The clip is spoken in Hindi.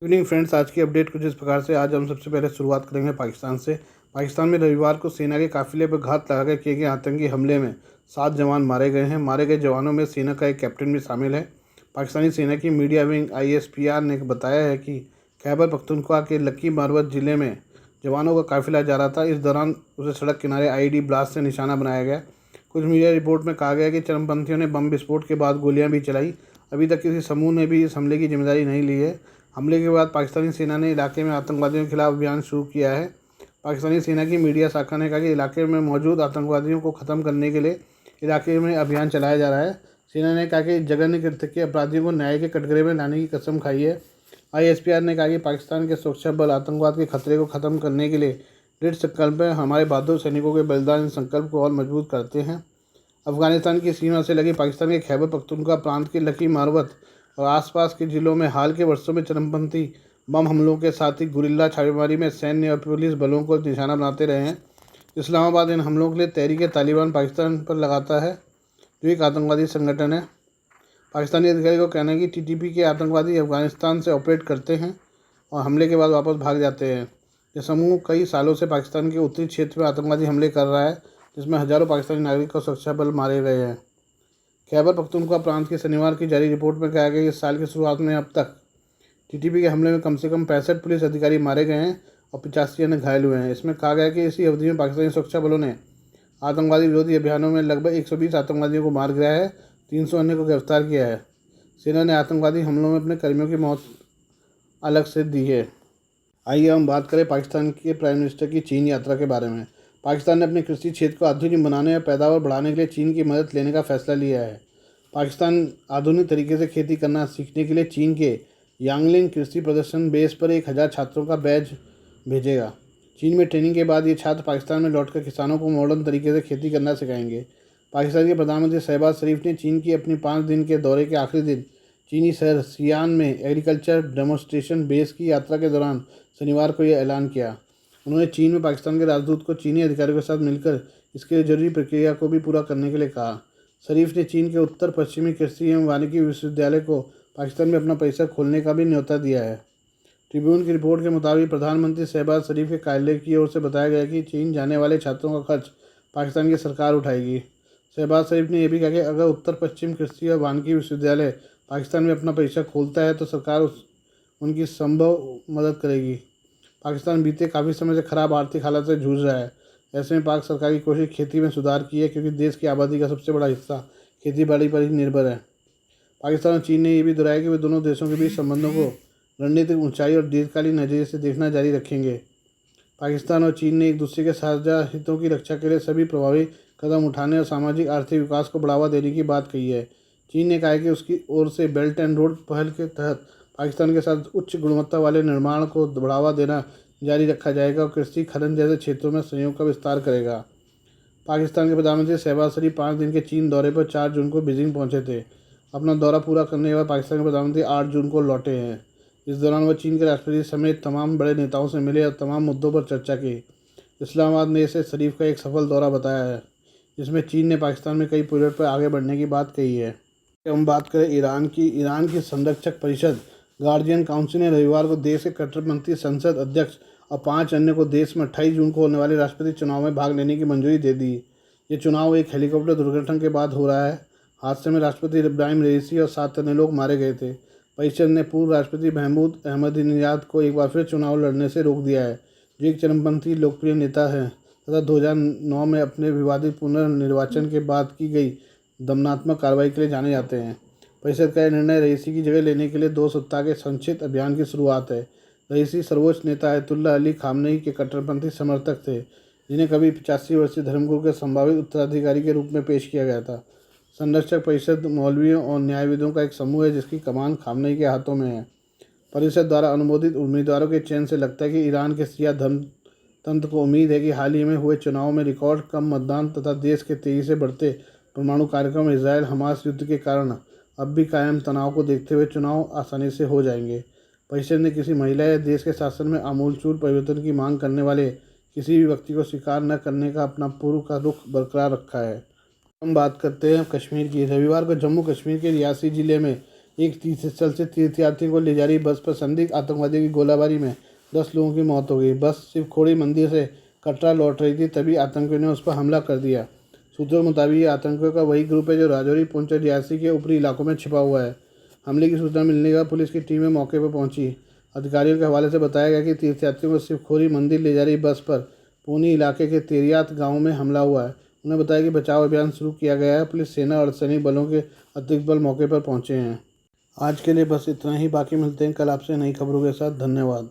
इवनिंग फ्रेंड्स, आज की अपडेट कुछ इस प्रकार से। आज हम सबसे पहले शुरुआत करेंगे पाकिस्तान से। पाकिस्तान में रविवार को सेना के काफिले पर घात लगाकर किए गए आतंकी हमले में 7 जवान मारे गए हैं। मारे गए जवानों में सेना का एक कैप्टन भी शामिल है। पाकिस्तानी सेना की मीडिया विंग ISPR ने बताया है कि खैबर पख्तूनख्वा के लक्की मारवत जिले में जवानों का काफिला जा रहा था। इस दौरान उसे सड़क किनारे IED ब्लास्ट से निशाना बनाया गया। कुछ मीडिया रिपोर्ट में कहा गया कि चरमपंथियों ने बम विस्फोट के बाद गोलियां भी चलाई। अभी तक किसी समूह ने भी इस हमले की जिम्मेदारी नहीं ली है। हमले के बाद पाकिस्तानी सेना ने इलाके में आतंकवादियों के खिलाफ अभियान शुरू किया है। पाकिस्तानी सेना की मीडिया शाखा ने कहा कि इलाके में मौजूद आतंकवादियों को ख़त्म करने के लिए इलाके में अभियान चलाया जा रहा है। सेना ने कहा कि जघन्य कृत्य के अपराधियों को न्याय के कटघरे में लाने की कसम खाई है। ISPR ने कहा कि पाकिस्तान के सुरक्षा बल आतंकवाद के खतरे को ख़त्म करने के लिए दृढ़ संकल्प है। हमारे बहादुर सैनिकों के बलिदान इस संकल्प को और मजबूत करते हैं। अफगानिस्तान की सीमा से लगे पाकिस्तान के खैबर पख्तूनख्वा प्रांत के लकी मारवत और आसपास के जिलों में हाल के वर्षों में चरमपंथी बम हमलों के साथ ही गुरिल्ला छापेमारी में सैन्य और पुलिस बलों को निशाना बनाते रहे हैं। इस्लामाबाद इन हमलों के लिए तहरीक तालिबान पाकिस्तान पर लगाता है, जो एक आतंकवादी संगठन है। पाकिस्तानी अधिकारी को कहना है कि TTP के आतंकवादी अफगानिस्तान से ऑपरेट करते हैं और हमले के बाद वापस भाग जाते हैं। यह समूह कई सालों से पाकिस्तान के उत्तरी क्षेत्र में आतंकवादी हमले कर रहा है, जिसमें हज़ारों पाकिस्तानी नागरिक और सुरक्षा बल मारे गए हैं। खैबर पख्तूनख्वा प्रांत की शनिवार की जारी रिपोर्ट में कहा गया कि इस साल की शुरुआत में अब तक TTP के हमले में कम से कम 65 पुलिस अधिकारी मारे गए हैं और 85 अन्य घायल हुए हैं। इसमें कहा गया कि इसी अवधि में पाकिस्तानी सुरक्षा बलों ने आतंकवादी विरोधी अभियानों में लगभग 120 आतंकवादियों को मार गिराया है, 300 अन्य को गिरफ्तार किया है। सेना ने आतंकवादी हमलों में अपने कर्मियों की मौत अलग से दी है। आइए हम बात करें पाकिस्तान के प्राइम मिनिस्टर की चीन यात्रा के बारे में। पाकिस्तान ने अपने कृषि क्षेत्र को आधुनिक बनाने और पैदावार बढ़ाने के लिए चीन की मदद लेने का फैसला लिया है। पाकिस्तान आधुनिक तरीके से खेती करना सीखने के लिए चीन के यांगलिंग कृषि प्रदर्शन बेस पर 1000 छात्रों का बैच भेजेगा। चीन में ट्रेनिंग के बाद ये छात्र पाकिस्तान में लौटकर किसानों को मॉडर्न तरीके से खेती करना सिखाएंगे। पाकिस्तान के प्रधानमंत्री शहबाज शरीफ ने चीन की अपनी 5 दिन के दौरे के आखिरी दिन चीनी शहर सियान में एग्रीकल्चर डेमोन्स्ट्रेशन बेस की यात्रा के दौरान शनिवार को यह ऐलान किया। उन्होंने चीन में पाकिस्तान के राजदूत को चीनी अधिकारियों के साथ मिलकर इसके लिए जरूरी प्रक्रिया को भी पूरा करने के लिए कहा। शरीफ ने चीन के उत्तर पश्चिमी कृषि एवं वानिकी विश्वविद्यालय को पाकिस्तान में अपना परिसर खोलने का भी न्योता दिया है। ट्रिब्यून की रिपोर्ट के मुताबिक प्रधानमंत्री शहबाज शरीफ के कार्यालय की ओर से बताया गया कि चीन जाने वाले छात्रों का खर्च पाकिस्तान की सरकार उठाएगी। शहबाज शरीफ ने यह भी कहा कि अगर उत्तर पश्चिम कृषि और वानिकी विश्वविद्यालय पाकिस्तान में अपना परिसर खोलता है तो सरकार उनकी संभव मदद करेगी। पाकिस्तान बीते काफ़ी समय से खराब आर्थिक हालत से जूझ रहा है। ऐसे में पाक सरकार की कोशिश खेती में सुधार की है, क्योंकि देश की आबादी का सबसे बड़ा हिस्सा खेती बाड़ी पर ही निर्भर है। पाकिस्तान और चीन ने यह भी दोहराया कि वे दोनों देशों के बीच संबंधों को रणनीतिक ऊंचाई और दीर्घकालीन नज़रिए से देखना जारी रखेंगे। पाकिस्तान और चीन ने एक दूसरे के साझा हितों की रक्षा के लिए सभी प्रभावी कदम उठाने और सामाजिक आर्थिक विकास को बढ़ावा देने की बात कही है। चीन ने कहा है कि उसकी ओर से बेल्ट एंड रोड पहल के तहत पाकिस्तान के साथ उच्च गुणवत्ता वाले निर्माण को बढ़ावा देना जारी रखा जाएगा और कृषि खनन जैसे क्षेत्रों में सहयोग का विस्तार करेगा। पाकिस्तान के प्रधानमंत्री शहबाज शरीफ 5 दिन के चीन दौरे पर 4 जून को बीजिंग पहुंचे थे। अपना दौरा पूरा करने के बाद पाकिस्तान के प्रधानमंत्री 8 जून को लौटे हैं। इस दौरान वह चीन के राष्ट्रपति समेत तमाम बड़े नेताओं से मिले और तमाम मुद्दों पर चर्चा की। इस्लामाबाद ने इसे शरीफ का एक सफल दौरा बताया है, जिसमें चीन ने पाकिस्तान में कई प्रोजेक्ट पर आगे बढ़ने की बात कही है। हम बात करें ईरान की संरक्षक परिषद गार्जियन काउंसिल ने रविवार को देश के कट्टरपंथी संसद अध्यक्ष और 5 अन्य को देश में 28 जून को होने वाले राष्ट्रपति चुनाव में भाग लेने की मंजूरी दे दी। ये चुनाव एक हेलीकॉप्टर दुर्घटना के बाद हो रहा है। हादसे में राष्ट्रपति इब्राहिम रईसी और 7 अन्य लोग मारे गए थे। परिषद ने पूर्व राष्ट्रपति महमूद अहमदीनेजाद को एक बार फिर चुनाव लड़ने से रोक दिया है, जो एक चरमपंथी लोकप्रिय नेता है तथा 2009 में अपने विवादित पुनर्निर्वाचन के बाद की गई दमनात्मक कार्रवाई के लिए जाने जाते हैं। परिषद का यह निर्णय रईसी की जगह लेने के लिए 2 सप्ताह के संक्षिप्त अभियान की शुरुआत है। रईसी सर्वोच्च नेता आयतुल्ला अली खामनेई के कट्टरपंथी समर्थक थे, जिन्हें कभी 85 वर्षीय धर्मगुरु के संभावित उत्तराधिकारी के रूप में पेश किया गया था। संरक्षक परिषद मौलवियों और न्यायविदों का एक समूह है, जिसकी कमान खामनेई के हाथों में है। परिषद द्वारा अनुमोदित उम्मीदवारों के चयन से लगता है कि ईरान के शिया धर्म तंत्र को उम्मीद है कि हाल ही में हुए चुनाव में रिकॉर्ड कम मतदान तथा देश के तेजी से बढ़ते परमाणु कार्यक्रम इजरायल हमास युद्ध के कारण अब भी कायम तनाव को देखते हुए चुनाव आसानी से हो जाएंगे। परिषद ने किसी महिला या देश के शासन में आमूलचूल परिवर्तन की मांग करने वाले किसी भी व्यक्ति को स्वीकार न करने का अपना पूर्व का रुख बरकरार रखा है। हम बात करते हैं कश्मीर की। रविवार को जम्मू कश्मीर के रियासी जिले में एक तीर्थस्थल से तीर्थयात्रियों को ले जा रही बस पर संदिग्ध आतंकवादियों की गोलाबारी में 10 लोगों की मौत हो गई। बस शिवखोड़ी मंदिर से कटरा लौट रही थी, तभी आतंकियों ने उस पर हमला कर दिया। सूत्रों के मुताबिक ये आतंकियों का वही ग्रुप है जो राजौरी, पुंछ और रियासी के ऊपरी इलाकों में छिपा हुआ है। हमले की सूचना मिलने के बाद पुलिस की टीमें मौके पर पहुंची। अधिकारियों के हवाले से बताया गया कि तीर्थयात्रियों को शिवखोरी मंदिर ले जा रही बस पर पूनी इलाके के तेरियात गांव में हमला हुआ है। उन्होंने बताया कि बचाव अभियान शुरू किया गया है। पुलिस, सेना और अर्धसैनिक बलों के अतिरिक्त बल मौके पर पहुंचे हैं। आज के लिए बस इतना ही। बाकी मिलते हैं कल आपसे नई खबरों के साथ। धन्यवाद।